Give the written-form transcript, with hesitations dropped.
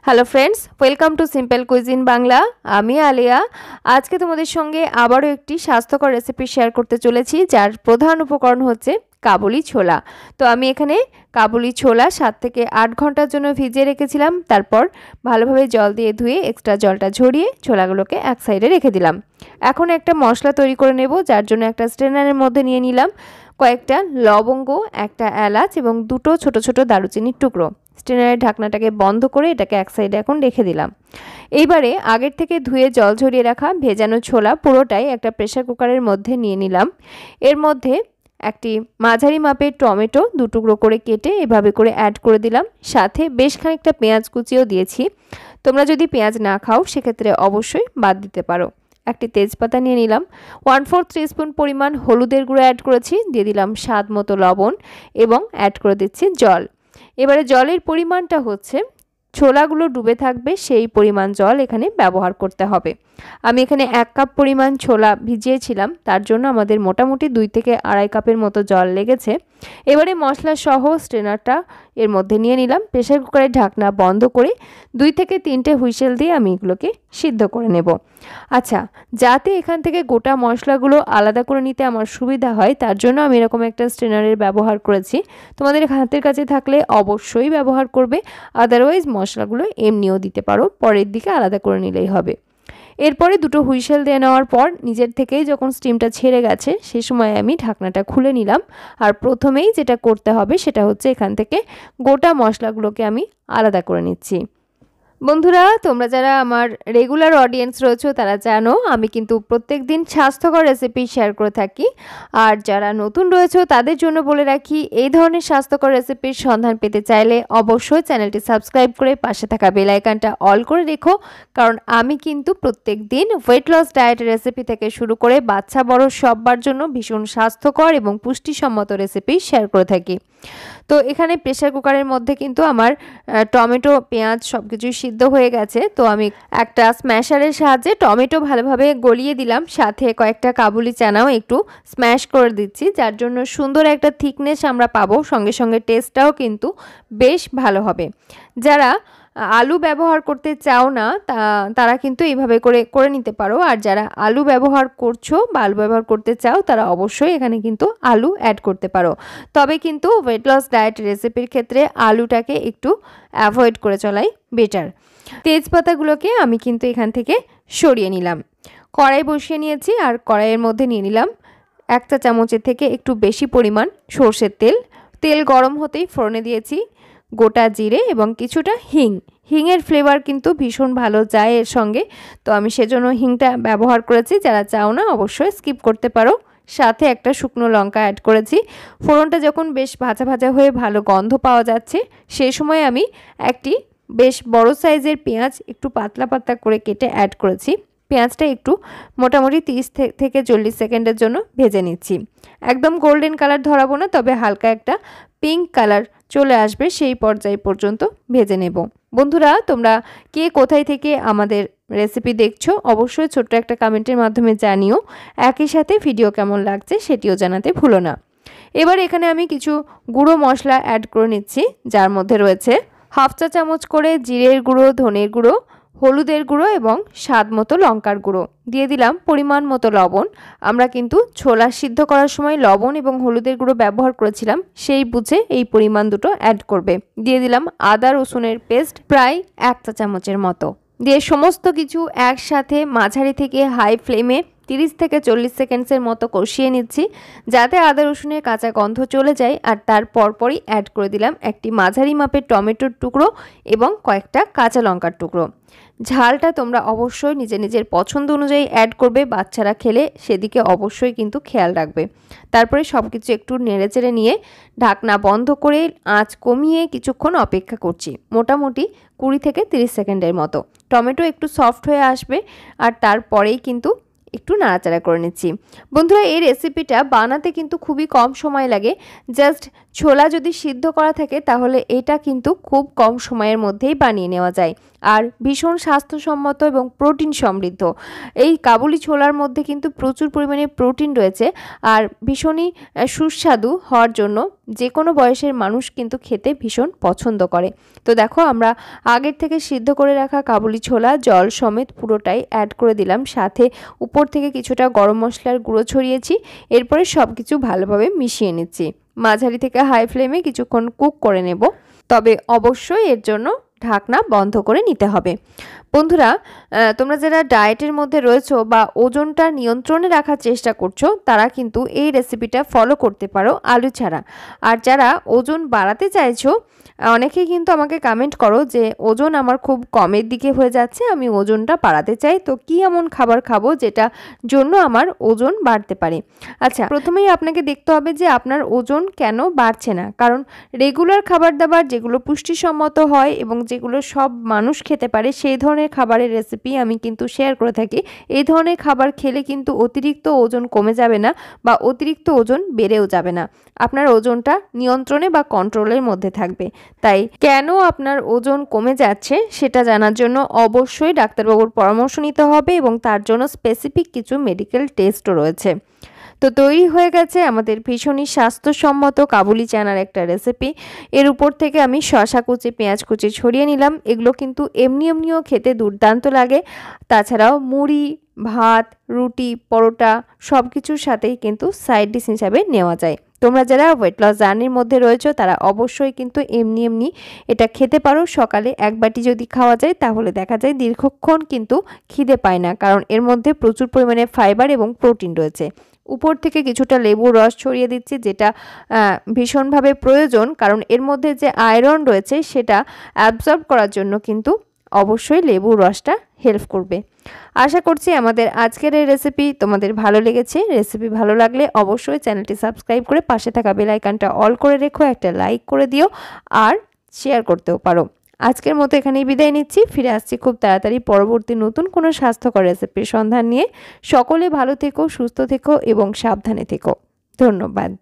Hello friends, welcome to simple cuisine Bangla. আমি আলিয়া। আজকে তোমাদের সঙ্গে আবারও একটি স্বাস্থ্যকর রেসিপি শেয়ার করতে চলেছি, যার প্রধান উপকরণ হচ্ছে কাবুলি ছোলা। তো আমি এখানে কাবুলি ছোলা 7 থেকে 8 ঘন্টার জন্য ভিজিয়ে রেখেছিলাম। তারপর ভালোভাবে জল দিয়ে ধুয়ে এক্সট্রা জলটা ঝরিয়ে ছোলাগুলোকে এক সাইডে রেখে দিলাম। এখন একটা মশলা তৈরি করে নেব, যার জন্য একটা স্ট্রেনারের মধ্যে নিয়ে নিলাম কয়েকটা লবঙ্গ, একটা এলাচ এবং দুটো ছোট ছোট দারুচিনির টুকরো। স্ট্রেনারের ঢাকনাটাকে বন্ধ করে এটাকে এক সাইডে এখন রেখে দিলাম। এইবারে আগের থেকে ধুয়ে জল ঝরিয়ে রাখা ভেজানো ছোলা পুরোটাই একটা প্রেসার কুকারের মধ্যে নিয়ে নিলাম। এর মধ্যে একটি মাঝারি মাপের টমেটো 2 টুকরো করে কেটে এভাবে করে অ্যাড করে দিলাম। সাথে বেশ খানিকটা পেঁয়াজ কুচিও দিয়েছি। তোমরা যদি পেঁয়াজ না খাও সেক্ষেত্রে অবশ্যই বাদ দিতে পারো। একটি তেজপাতা নিয়ে নিলাম। 1/4 টিস্পুন পরিমাণ হলুদের গুঁড়ো অ্যাড করেছি। দিয়ে দিলাম স্বাদ মতো লবণ এবং অ্যাড করে দিচ্ছি জল। এবারে জলের পরিমাণটা হচ্ছে ছোলাগুলো ডুবে থাকবে সেই পরিমাণ জল এখানে ব্যবহার করতে হবে। আমি এখানে 1 কাপ পরিমাণ ছোলা ভিজিয়েছিলাম, তার জন্য আমাদের মোটামুটি 2 থেকে আড়াই কাপের মতো জল লেগেছে। এবারে মশলা সহ স্ট্রেনারটা এর মধ্যে নিয়ে নিলাম। প্রেসার কুকারের ঢাকনা বন্ধ করে 2 থেকে 3টে হুইসেল দিয়ে আমি এগুলোকে সিদ্ধ করে নেব। আচ্ছা, যাতে এখান থেকে গোটা মশলাগুলো আলাদা করে নিতে আমার সুবিধা হয়, তার জন্য আমি এরকম একটা স্ট্রেনারের ব্যবহার করেছি। তোমাদের হাতের কাছে থাকলে অবশ্যই ব্যবহার করবে, আদারওয়াইজ মশলাগুলো এমনিও দিতে পারো, পরের দিকে আলাদা করে নিলেই হবে। এরপরে দুটো হুইসেল দিয়ে নেওয়ার পর নিজের থেকেই যখন স্টিমটা ছেড়ে গেছে সে সময় আমি ঢাকনাটা খুলে নিলাম। আর প্রথমেই যেটা করতে হবে সেটা হচ্ছে এখান থেকে গোটা মশলাগুলোকে আমি আলাদা করে নিচ্ছি। বন্ধুরা, তোমরা যারা আমার রেগুলার অডিয়েন্স রয়েছো তারা জানো আমি কিন্তু প্রত্যেক দিন স্বাস্থ্যকর রেসিপি শেয়ার করে থাকি। আর যারা নতুন রয়েছো তাদের জন্য বলে রাখি, এই ধরনের স্বাস্থ্যকর রেসিপির সন্ধান পেতে চাইলে অবশ্যই চ্যানেলটি সাবস্ক্রাইব করে পাশে থাকা বেল আইকনটা অল করে রেখো, কারণ আমি কিন্তু প্রত্যেক দিন ওয়েট লস ডায়েটের রেসিপি থেকে শুরু করে বাচ্চা বড় সবার জন্য ভীষণ স্বাস্থ্যকর এবং পুষ্টিসম্মত রেসিপি শেয়ার করে থাকি। তো এখানে প্রেসার কুকারের মধ্যে কিন্তু আমার টমেটো, পেঁয়াজ সব কিছুই সিদ্ধ হয়ে গেছে। তো আমি একটা স্ম্যাশারের সাহায্যে টমেটো ভালোভাবে গলিয়ে দিলাম, সাথে কয়েকটা কাবুলি চানাও একটু স্ম্যাশ করে দিচ্ছি, যার জন্য সুন্দর একটা থিকনেস আমরা পাবো। সঙ্গে সঙ্গে টেস্টটাও কিন্তু বেশ ভালো হবে। যারা আলু ব্যবহার করতে চাও না তারা কিন্তু এইভাবে করে নিতে পারো। আর যারা আলু ব্যবহার করছো বা আলু ব্যবহার করতে চাও তারা অবশ্যই এখানে কিন্তু আলু অ্যাড করতে পারো। তবে কিন্তু ওয়েট লস ডায়েট রেসিপির ক্ষেত্রে আলুটাকে একটু অ্যাভয়েড করে চলাই বেটার। তেজপাতাগুলোকে আমি কিন্তু এখান থেকে সরিয়ে নিলাম। কড়াই বসিয়ে নিয়েছি আর কড়াইয়ের মধ্যে নিয়ে নিলাম 1 চা চামচের থেকে একটু বেশি পরিমাণ সর্ষের তেল। তেল গরম হতেই ফোড়নে দিয়েছি গোটা জিরে এবং কিছুটা হিংয়ের ফ্লেভার কিন্তু ভীষণ ভালো যায় এর সঙ্গে, তো আমি সেজন্য হিংটা ব্যবহার করেছি। যারা চাও না অবশ্যই স্কিপ করতে পারো। সাথে একটা শুকনো লঙ্কা অ্যাড করেছি। ফোড়নটা যখন বেশ ভাজা ভাজা হয়ে ভালো গন্ধ পাওয়া যাচ্ছে সেই সময় আমি একটি বেশ বড় সাইজের পেঁয়াজ একটু পাতলা পাতলা করে কেটে অ্যাড করেছি। পেঁয়াজটা একটু মোটামুটি 30 থেকে 40 সেকেন্ডের জন্য ভেজে নিচ্ছি। একদম গোল্ডেন কালার ধরাবো না, তবে হালকা একটা পিঙ্ক কালার চলে আসবে সেই পর্যায় পর্যন্ত ভেজে নেব। বন্ধুরা, তোমরা কে কোথায় থেকে আমাদের রেসিপি দেখছো অবশ্যই ছোট্ট একটা কমেন্টের মাধ্যমে জানিও। একই সাথে ভিডিও কেমন লাগছে সেটিও জানাতে ভুলো না। এবার এখানে আমি কিছু গুঁড়ো মশলা অ্যাড করে নিচ্ছি, যার মধ্যে রয়েছে 1/2 চা চামচ করে জিরের গুঁড়ো, ধনের গুঁড়ো, হলুদের গুঁড়ো এবং স্বাদ মতো লঙ্কার গুঁড়ো। দিয়ে দিলাম পরিমাণ মতো লবণ। আমরা কিন্তু ছোলা সিদ্ধ করার সময় লবণ এবং হলুদের গুঁড়ো ব্যবহার করেছিলাম, সেই বুঝে এই পরিমাণ দুটো অ্যাড করবে। দিয়ে দিলাম আদা রসুনের পেস্ট প্রায় 1 চা চামচের মতো। দিয়ে সমস্ত কিছু একসাথে মাঝারি থেকে হাই ফ্লেমে 30 থেকে 40 সেকেন্ডসের মতো কষিয়ে নিচ্ছি, যাতে আদা রসুনের কাঁচা গন্ধ চলে যায়। আর তার পরপরই অ্যাড করে দিলাম একটি মাঝারি মাপের টমেটোর টুকরো এবং কয়েকটা কাঁচা লঙ্কার টুকরো। ঝালটা তোমরা অবশ্যই নিজের পছন্দ অনুযায়ী অ্যাড করবে, বাচ্চারা খেলে সেদিকে অবশ্যই কিন্তু খেয়াল রাখবে। তারপরে সব কিছু একটু নেড়েচেড়ে নিয়ে ঢাকনা বন্ধ করে আঁচ কমিয়ে কিছুক্ষণ অপেক্ষা করছি, মোটামুটি 20 থেকে 30 সেকেন্ডের মতো। টমেটো একটু সফট হয়ে আসবে আর তারপরেই কিন্তু একটু নাড়াচাড়া করে নিচ্ছি। বন্ধুরা, এই রেসিপিটা বানাতে কিন্তু খুবই কম সময় লাগে। জাস্ট ছোলা যদি সিদ্ধ করা থাকে তাহলে এটা কিন্তু খুব কম সময়ের মধ্যেই বানিয়ে নেওয়া যায়। আর ভীষণ স্বাস্থ্যসম্মত এবং প্রোটিন সমৃদ্ধ। এই কাবুলি ছোলার মধ্যে কিন্তু প্রচুর পরিমাণে প্রোটিন রয়েছে আর ভীষণই সুস্বাদু হওয়ার জন্য যে কোনো বয়সের মানুষ কিন্তু খেতে ভীষণ পছন্দ করে। তো দেখো আমরা আগের থেকে সিদ্ধ করে রাখা কাবুলি ছোলা জল সমেত পুরোটাই অ্যাড করে দিলাম, সাথে উপর থেকে কিছুটা গরম মশলার গুঁড়ো ছড়িয়েছি। এরপরে সব কিছু ভালোভাবে মিশিয়ে নিচ্ছি। মাঝারি থেকে হাই ফ্লেমে কিছুক্ষণ কুক করে নেব, তবে অবশ্যই এর জন্য ঢাকনা বন্ধ করে নিতে হবে। বন্ধুরা, তোমরা যারা ডায়েটের মধ্যে রয়েছো বা ওজনটা নিয়ন্ত্রণে রাখার চেষ্টা করছো তারা কিন্তু এই রেসিপিটা ফলো করতে পারো আলু ছাড়া। আর যারা ওজন বাড়াতে চাইছো, অনেকেই কিন্তু আমাকে কমেন্ট করো যে ওজন আমার খুব কমের দিকে হয়ে যাচ্ছে, আমি ওজনটা বাড়াতে চাই, তো কি এমন খাবার খাবো যেটা জন্য আমার ওজন বাড়তে পারে। আচ্ছা, প্রথমেই আপনাকে দেখতে হবে যে আপনার ওজন কেন বাড়ছে না। কারণ রেগুলার খাবার দাবার যেগুলো পুষ্টিসম্মত হয় এবং যেগুলো সব মানুষ খেতে পারে সেই ধরনের খাবারের রেসিপি আমি কিন্তু শেয়ার করে থাকি। এই ধরনের খাবার খেলে কিন্তু অতিরিক্ত ওজন কমে যাবে না বা অতিরিক্ত ওজন বেড়েও যাবে না, আপনার ওজনটা নিয়ন্ত্রণে বা কন্ট্রোলের মধ্যে থাকবে। তাই কেন আপনার ওজন কমে যাচ্ছে সেটা জানার জন্য অবশ্যই ডাক্তারবাবুর পরামর্শ নিতে হবে এবং তার জন্য স্পেসিফিক কিছু মেডিকেল টেস্টও রয়েছে। তো তৈরি হয়ে গেছে আমাদের ভীষণই স্বাস্থ্যসম্মত কাবুলি চানার একটা রেসিপি। এর উপর থেকে আমি শসা কুচি পেঁয়াজ কুচি ছড়িয়ে নিলাম। এগুলো কিন্তু এমনিও খেতে দুর্দান্ত লাগে। তাছাড়াও মুড়ি, ভাত, রুটি, পরোটা সব কিছুর সাথেই কিন্তু সাইড ডিশ হিসাবে নেওয়া যায়। তোমরা যারা ওয়েট লস জার্নির মধ্যে রয়েছো তারা অবশ্যই কিন্তু এমনি এটা খেতে পারো। সকালে এক বাটি যদি খাওয়া যায় তাহলে দেখা যায় দীর্ঘক্ষণ কিন্তু খিদে পায় না, কারণ এর মধ্যে প্রচুর পরিমাণে ফাইবার এবং প্রোটিন রয়েছে। উপর থেকে কিছুটা লেবুর রস ছড়িয়ে দিচ্ছি, যেটা ভীষণভাবে প্রয়োজন, কারণ এর মধ্যে যে আয়রন রয়েছে সেটা অ্যাবজর্ব করার জন্য কিন্তু অবশ্যই লেবুর রসটা হেল্প করবে। আশা করছি আমাদের আজকের এই রেসিপি তোমাদের ভালো লেগেছে। রেসিপি ভালো লাগলে অবশ্যই চ্যানেলটি সাবস্ক্রাইব করে পাশে থাকা বেল আইকনটা অল করে রেখো, একটা লাইক করে দিও আর শেয়ার করতেও পারো। আজকের মতো এখানেই বিদায় নিচ্ছি। ফিরে আসছি খুব তাড়াতাড়ি পরবর্তী নতুন কোনো স্বাস্থ্যকর রেসিপির সন্ধান নিয়ে। সকলে ভালো থেকো, সুস্থ থেকো এবং সাবধানে থেকো। ধন্যবাদ।